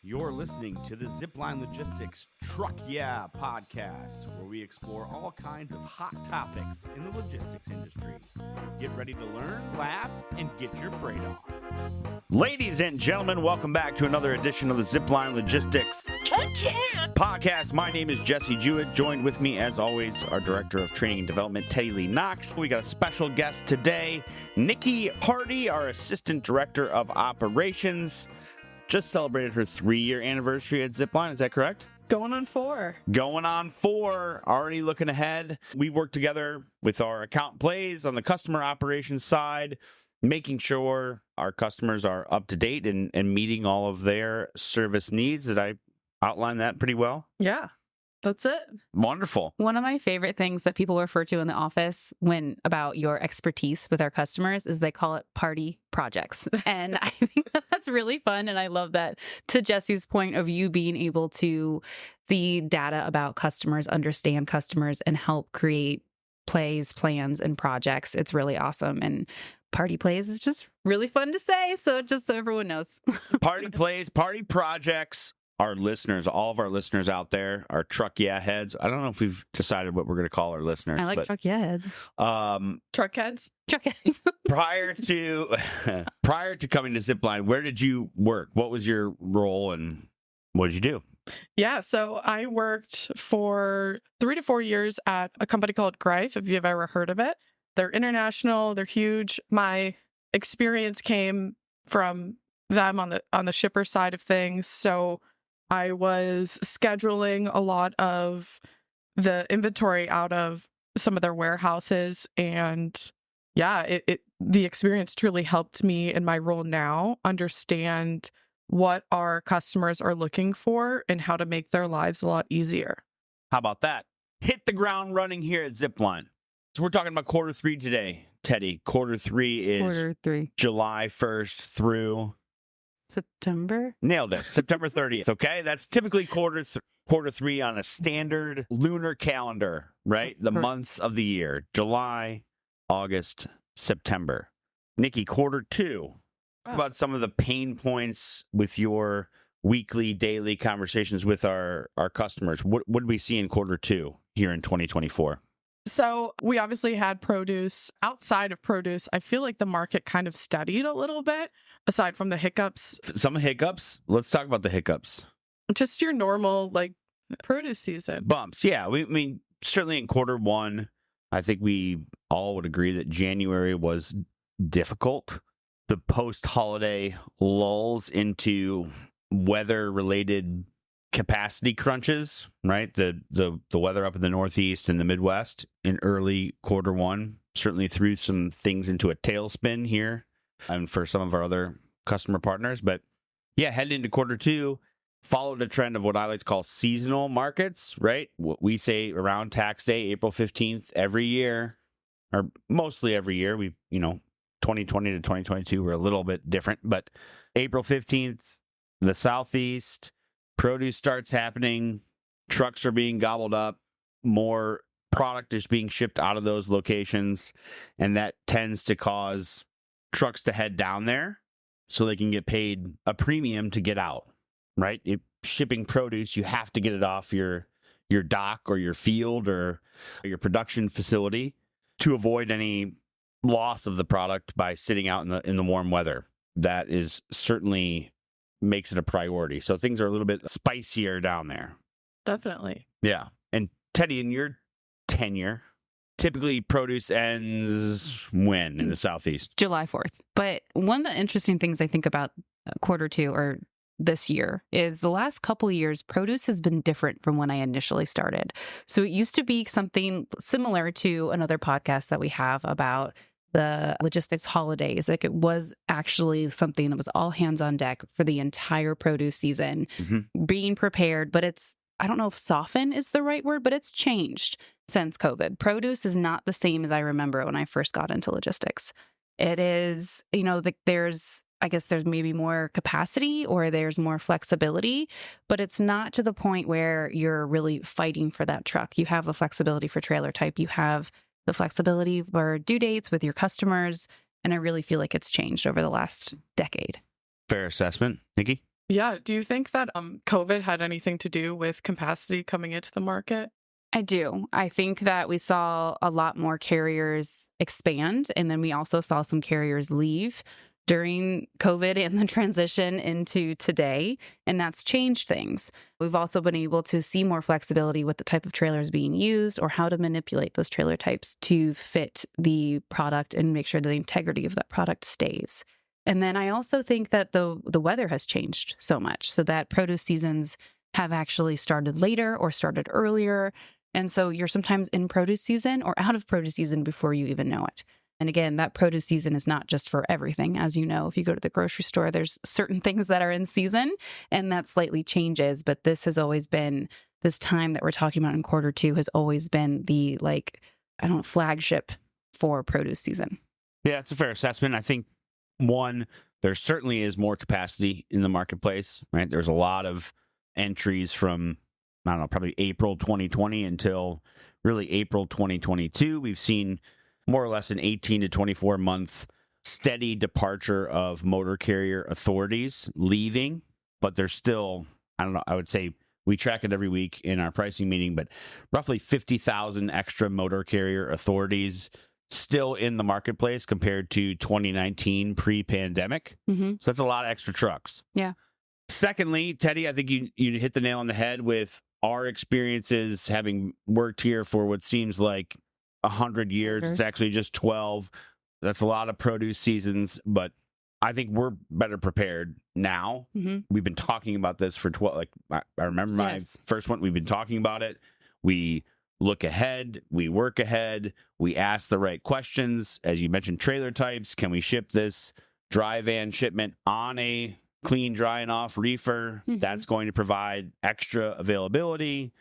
You're listening to the Zipline Logistics Truck Yeah podcast, where we explore all kinds of hot topics in the logistics industry. Get ready to learn, laugh, and get your freight on. Ladies and gentlemen, welcome back to another edition of the Zipline Logistics Truck Yeah podcast. My name is Jesse Jewett. Joined with me, as always, our Director of Training and Development, Teddy Lee Knox. We got a special guest today, Niki Pardi, our Assistant Director of Operations. Just celebrated her 3-year anniversary at Zipline. Is that correct? Going on 4. Going on 4. Already looking ahead. We've worked together with our account plays on the customer operations side, making sure our customers are up to date and meeting all of their service needs. Did I outline that pretty well? Yeah, that's it. Wonderful. One of my favorite things that people refer to in the office when about your expertise with our customers is they call it Pardi projects. And I think that's really fun. And I love that, to Jesse's point of you being able to see data about customers, understand customers, and help create plays, plans, and projects. It's really awesome. And Pardi plays is just really fun to say. So just so everyone knows. Pardi plays, Pardi projects. Our listeners, all of our listeners out there, our Truck Yeah heads. I don't know if we've decided what we're going to call our listeners. I like Truck Yeah heads. Truck heads. Truck heads. prior to coming to Zipline, where did you work? What was your role and what did you do? Yeah, so I worked for 3 to 4 years at a company called Greif, if you've ever heard of it. They're international, they're huge. My experience came from them on the shipper side of things. So I was scheduling a lot of the inventory out of some of their warehouses. And yeah, the experience truly helped me in my role now understand what our customers are looking for and how to make their lives a lot easier. How about that? Hit the ground running here at Zipline. So we're talking about quarter 3 today, Teddy. Quarter 3 is Quarter 3. July 1st through September? Nailed it. September 30th. Okay. That's typically quarter 3 on a standard lunar calendar, right? The months of the year: July, August, September. Niki, quarter 2. Talk about some of the pain points with your weekly, daily conversations with our customers. What did we see in quarter 2 here in 2024? So we obviously had produce. Outside of produce, I feel like the market kind of steadied a little bit, aside from the hiccups. Some hiccups. Let's talk about the hiccups. Just your normal, produce season. Bumps. Yeah. I mean, certainly in quarter 1, I think we all would agree that January was difficult. The post-holiday lulls into weather-related capacity crunches, right? The weather up in the Northeast and the Midwest in early quarter 1 certainly threw some things into a tailspin here and for some of our other customer partners. But yeah, heading into quarter 2, followed a trend of what I like to call seasonal markets, right? What we say around tax day, April 15th, every year, or mostly every year. 2020 to 2022 were a little bit different, but April 15th, the Southeast, produce starts happening, trucks are being gobbled up, more product is being shipped out of those locations, and that tends to cause trucks to head down there so they can get paid a premium to get out, right? Shipping produce, you have to get it off your dock or your field or your production facility to avoid any loss of the product by sitting out in the warm weather. That is certainly makes it a priority. So things are a little bit spicier down there. Definitely. Yeah. And Teddy, in your tenure, typically produce ends when in the Southeast? July 4th. But one of the interesting things I think about quarter 2 or this year is the last couple of years, produce has been different from when I initially started. So it used to be something similar to another podcast that we have about the logistics holidays. Like, it was actually something that was all hands on deck for the entire produce season, being prepared. But I don't know if soften is the right word, but it's changed since COVID. Produce is not the same as I remember when I first got into logistics. It is, I guess there's maybe more capacity or there's more flexibility, but it's not to the point where you're really fighting for that truck. You have the flexibility for trailer type. You have the flexibility for due dates with your customers. And I really feel like it's changed over the last decade. Fair assessment. Niki? Yeah. Do you think that COVID had anything to do with capacity coming into the market? I do. I think that we saw a lot more carriers expand, and then we also saw some carriers leave during COVID and the transition into today, and that's changed things. We've also been able to see more flexibility with the type of trailers being used or how to manipulate those trailer types to fit the product and make sure that the integrity of that product stays. And then I also think that the weather has changed so much so that produce seasons have actually started later or started earlier. And so you're sometimes in produce season or out of produce season before you even know it. And again, that produce season is not just for everything. As you know, if you go to the grocery store, there's certain things that are in season and that slightly changes. But this has always been, this time that we're talking about in quarter two has always been the flagship for produce season. Yeah, it's a fair assessment. I think one, there certainly is more capacity in the marketplace, right? There's a lot of entries from, I don't know, probably April 2020 until really April 2022. We've seen more or less an 18 to 24 month steady departure of motor carrier authorities leaving, but there's still, I don't know, I would say we track it every week in our pricing meeting, but roughly 50,000 extra motor carrier authorities still in the marketplace compared to 2019 pre-pandemic. Mm-hmm. So that's a lot of extra trucks. Yeah. Secondly, Teddy, I think you hit the nail on the head with our experiences having worked here for what seems like 100 years. Mm-hmm. It's actually just 12. That's a lot of produce seasons, but I think we're better prepared now. Mm-hmm. We've been talking about this for 12. Like I remember my first one. We've been talking about it. We look ahead. We work ahead. We ask the right questions. As you mentioned, trailer types. Can we ship this dry van shipment on a clean, dry, and off reefer? Mm-hmm. That's going to provide extra availability.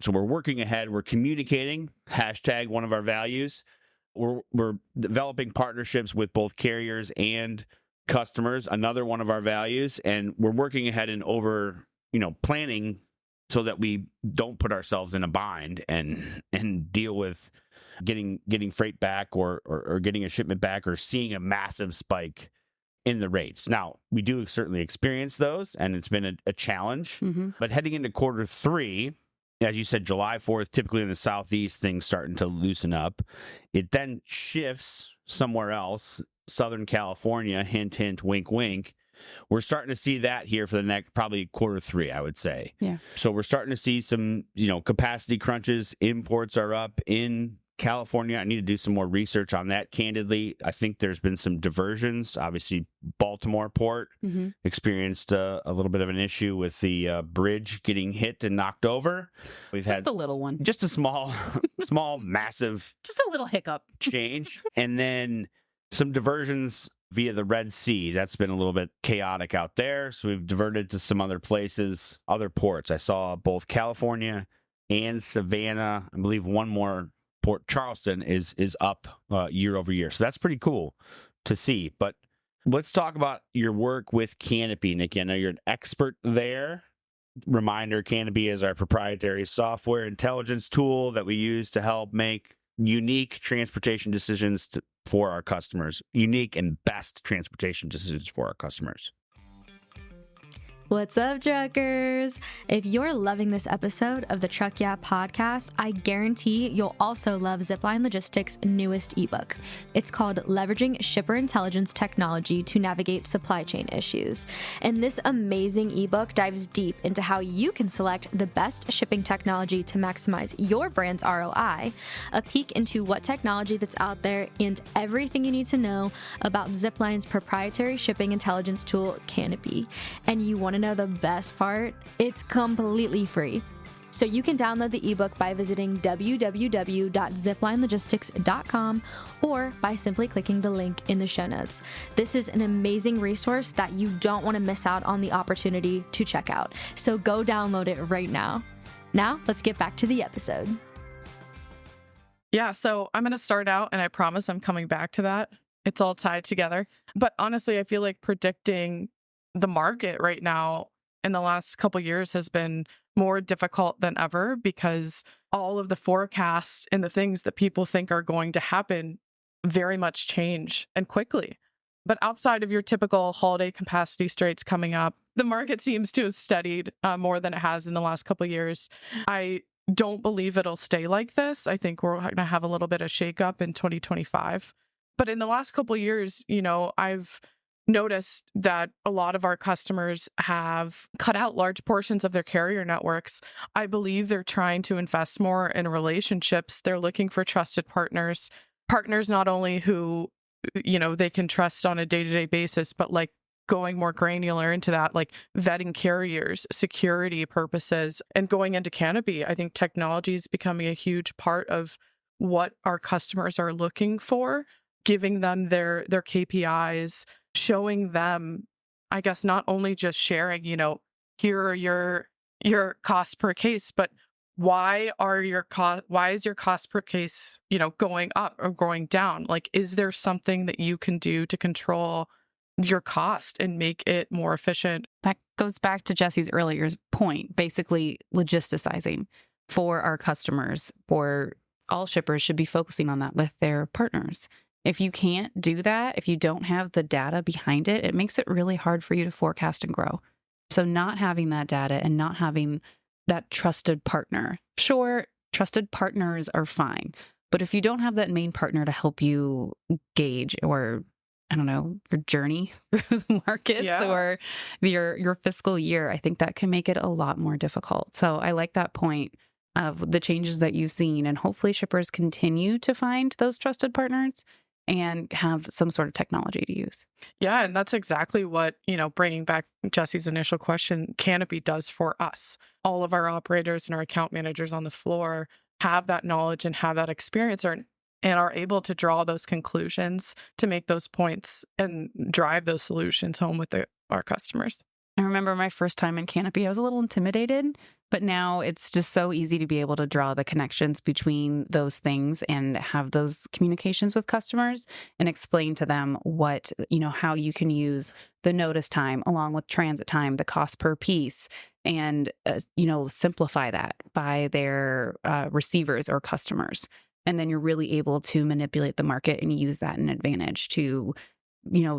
So we're working ahead. We're communicating. # one of our values. We're developing partnerships with both carriers and customers. Another one of our values. And we're working ahead and over, planning so that we don't put ourselves in a bind and deal with getting freight back or getting a shipment back or seeing a massive spike in the rates. Now, we do certainly experience those, and it's been a challenge. Mm-hmm. But heading into quarter three, as you said, July 4th, typically in the Southeast, things starting to loosen up. It then shifts somewhere else, Southern California, hint, hint, wink, wink. We're starting to see that here for the next probably quarter three, I would say. Yeah. So we're starting to see some, capacity crunches. Imports are up in California. I need to do some more research on that. Candidly, I think there's been some diversions. Obviously, Baltimore port experienced a little bit of an issue with the bridge getting hit and knocked over. We've had a little one, just a small, massive, just a little hiccup change, and then some diversions via the Red Sea. That's been a little bit chaotic out there. So we've diverted to some other places, other ports. I saw both California and Savannah. I believe one more port, Charleston, is up year over year. So that's pretty cool to see. But let's talk about your work with Canopy, Niki. I know you're an expert there. Reminder, Canopy is our proprietary software intelligence tool that we use to help make unique transportation decisions for our customers, unique and best transportation decisions for our customers. What's up, truckers? If you're loving this episode of the Truck Yeah podcast, I guarantee you'll also love Zipline Logistics' newest ebook. It's called Leveraging Shipper Intelligence Technology to Navigate Supply Chain Issues. And this amazing ebook dives deep into how you can select the best shipping technology to maximize your brand's ROI, a peek into what technology that's out there, and everything you need to know about Zipline's proprietary shipping intelligence tool, Canopy. And you want to know the best part? It's completely free. So you can download the ebook by visiting www.ziplinelogistics.com or by simply clicking the link in the show notes. This is an amazing resource that you don't want to miss out on the opportunity to check out. So go download it right now. Now, let's get back to the episode. Yeah, so I'm going to start out, and I promise I'm coming back to that. It's all tied together. But honestly, I feel like predicting the market right now in the last couple of years has been more difficult than ever because all of the forecasts and the things that people think are going to happen very much change and quickly. But outside of your typical holiday capacity straits coming up, the market seems to have steadied more than it has in the last couple of years. I don't believe it'll stay like this. I think we're going to have a little bit of shakeup in 2025. But in the last couple of years, I've noticed that a lot of our customers have cut out large portions of their carrier networks. I believe they're trying to invest more in relationships. They're looking for trusted partners not only who, they can trust on a day-to-day basis, but like going more granular into that, like vetting carriers, security purposes, and going into Canopy. I think technology is becoming a huge part of what our customers are looking for, giving them their KPIs, showing them, I guess, not only just sharing, here are your costs per case, but why is your cost per case, going up or going down? Like, is there something that you can do to control your cost and make it more efficient? That goes back to Jesse's earlier point, basically logisticizing for our customers, for all shippers should be focusing on that with their partners. If you can't do that, if you don't have the data behind it, it makes it really hard for you to forecast and grow. So not having that data and not having that trusted partner. Sure, trusted partners are fine. But if you don't have that main partner to help you gauge or, I don't know, your journey through the markets or your fiscal year, I think that can make it a lot more difficult. So I like that point of the changes that you've seen, and hopefully shippers continue to find those trusted partners and have some sort of technology to use. Yeah, and that's exactly what, bringing back Jesse's initial question, Canopy does for us. All of our operators and our account managers on the floor have that knowledge and have that experience and are able to draw those conclusions to make those points and drive those solutions home with our customers. I remember my first time in Canopy, I was a little intimidated, but now it's just so easy to be able to draw the connections between those things and have those communications with customers and explain to them what, how you can use the notice time along with transit time, the cost per piece, and, simplify that by their receivers or customers. And then you're really able to manipulate the market and use that in advantage to,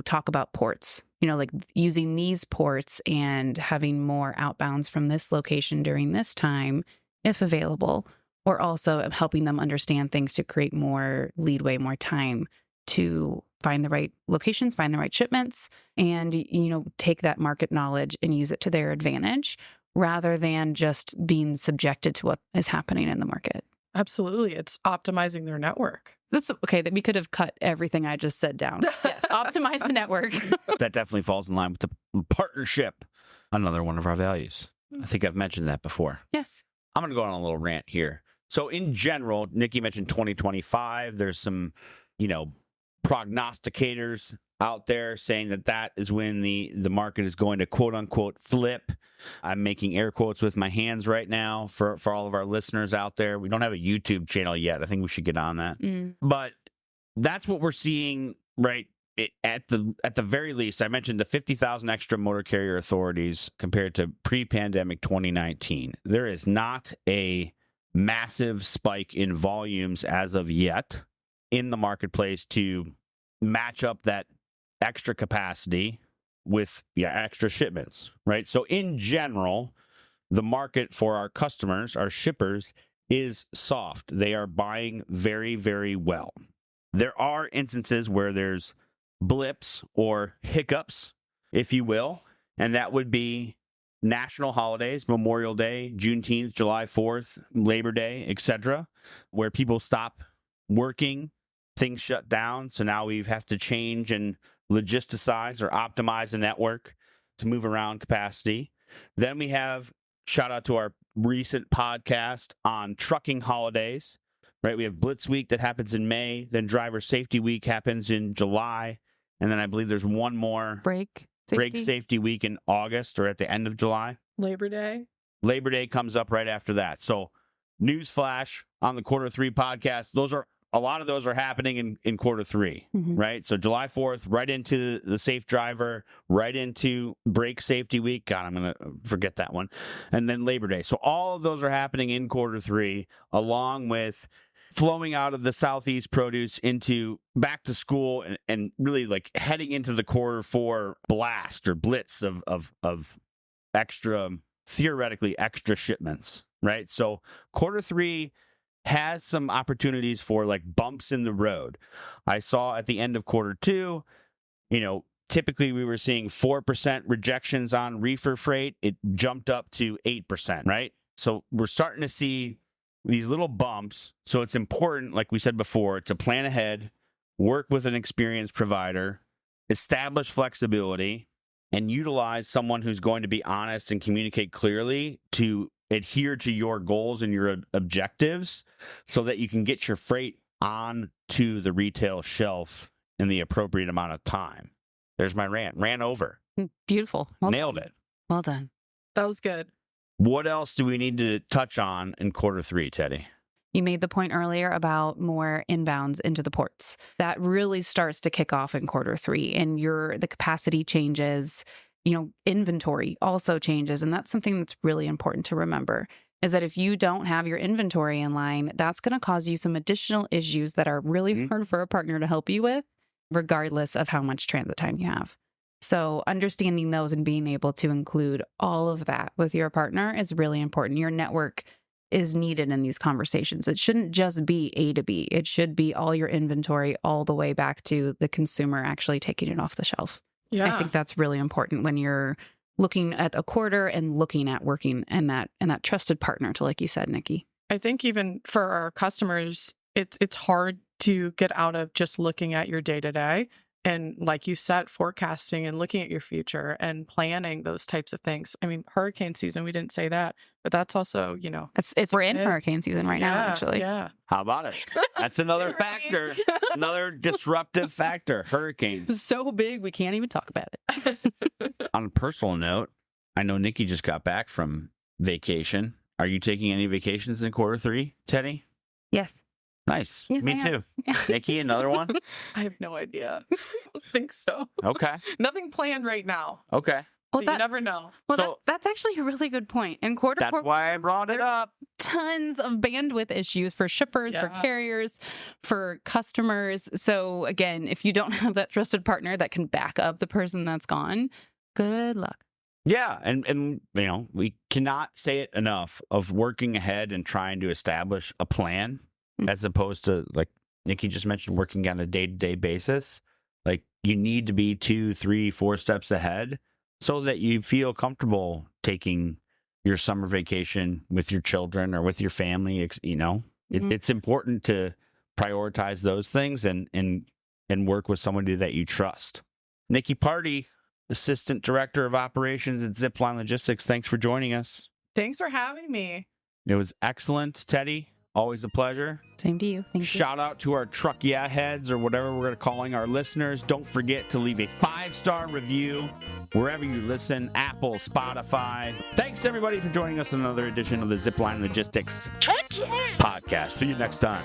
talk about ports, like using these ports and having more outbounds from this location during this time, if available, or also helping them understand things to create more leadway, more time to find the right locations, find the right shipments, and, take that market knowledge and use it to their advantage rather than just being subjected to what is happening in the market. Absolutely. It's optimizing their network. That's okay. That we could have cut everything I just said down. Yes, optimize the network. That definitely falls in line with the partnership. Another one of our values. I think I've mentioned that before. Yes. I'm going to go on a little rant here. So in general, Niki mentioned 2025. There's some, prognosticators out there saying that is when the market is going to quote unquote flip. I'm making air quotes with my hands right now for all of our listeners out there. We don't have a YouTube channel yet. I think we should get on that. But that's what we're seeing right at the very least. I mentioned the 50,000 extra motor carrier authorities compared to pre-pandemic 2019. There is not a massive spike in volumes as of yet in the marketplace to match up that extra capacity with extra shipments, right? So in general, the market for our customers, our shippers, is soft. They are buying very, very well. There are instances where there's blips or hiccups, if you will, and that would be national holidays, Memorial Day, Juneteenth, July 4th, Labor Day, etc., where people stop working, things shut down. So now we have to change and logisticize or optimize the network to move around capacity. Then we have, shout out to our recent podcast on trucking holidays, right? We have Blitz Week that happens in May, then Driver Safety Week happens in July, and then I believe there's one more Break Safety Week in August or at the end of July. Labor Day comes up right after that. So newsflash on the Q3 podcast, a lot of those are happening in Q3, right? So July 4th, right into the Safe Driver, right into Break Safety Week. God, I'm going to forget that one. And then Labor Day. So all of those are happening in Q3, along with flowing out of the Southeast produce into back to school and really like heading into the Q4 blast or blitz of theoretically extra shipments, right? So quarter three has some opportunities for like bumps in the road. I saw at the end of quarter two, typically we were seeing 4% rejections on reefer freight. It jumped up to 8%, right? So we're starting to see these little bumps. So it's important, like we said before, to plan ahead, work with an experienced provider, establish flexibility, and utilize someone who's going to be honest and communicate clearly to adhere to your goals and your objectives so that you can get your freight onto the retail shelf in the appropriate amount of time. There's my rant. Ran over. Beautiful. Nailed it. Well done. That was good. What else do we need to touch on in quarter three, Teddy? You made the point earlier about more inbounds into the ports. That really starts to kick off in quarter three, and the capacity changes, inventory also changes. And that's something that's really important to remember, is that if you don't have your inventory in line, that's going to cause you some additional issues that are really hard for a partner to help you with, regardless of how much transit time you have. So understanding those and being able to include all of that with your partner is really important. Your network is needed in these conversations. It shouldn't just be A to B. It should be all your inventory all the way back to the consumer actually taking it off the shelf. Yeah. I think that's really important when you're looking at a quarter and looking at working and that trusted partner to, like you said, Nikki. I think even for our customers, it's hard to get out of just looking at your day-to-day. And like you said, forecasting and looking at your future and planning those types of things. I mean, hurricane season, we didn't say that, but that's also, we're in hurricane season right now, actually. Yeah. How about it? That's another factor, another disruptive factor, hurricanes. It's so big, we can't even talk about it. On a personal note, I know Nikki just got back from vacation. Are you taking any vacations in quarter three, Teddy? Yes. Nice. Yes, Me I too. am. Nikki, another one? I have no idea. I don't think so. Okay. Nothing planned right now. Okay. But you never know. Well, So- that's actually a really good point. In quarter That's four, why I brought it up. tons of bandwidth issues for shippers, for Yeah. carriers, for customers. So again, if you don't have that trusted partner that can back up the person that's gone, good luck. Yeah, and we cannot say it enough of working ahead and trying to establish a plan as opposed to, like Nikki just mentioned, working on a day-to-day basis. Like, you need to be 2, 3, 4 steps ahead so that you feel comfortable taking your summer vacation with your children or with your family. It's important to prioritize those things and work with somebody that you trust. Niki Pardi, Assistant Director of Operations at Zipline Logistics, thanks for joining us. Thanks for having me. It was excellent, Teddy. Always a pleasure. Same to you. Thank you. Shout out to our Truck Yeah heads or whatever we're calling our listeners. Don't forget to leave a 5-star review wherever you listen, Apple, Spotify. Thanks, everybody, for joining us in another edition of the Zipline Logistics podcast. See you next time.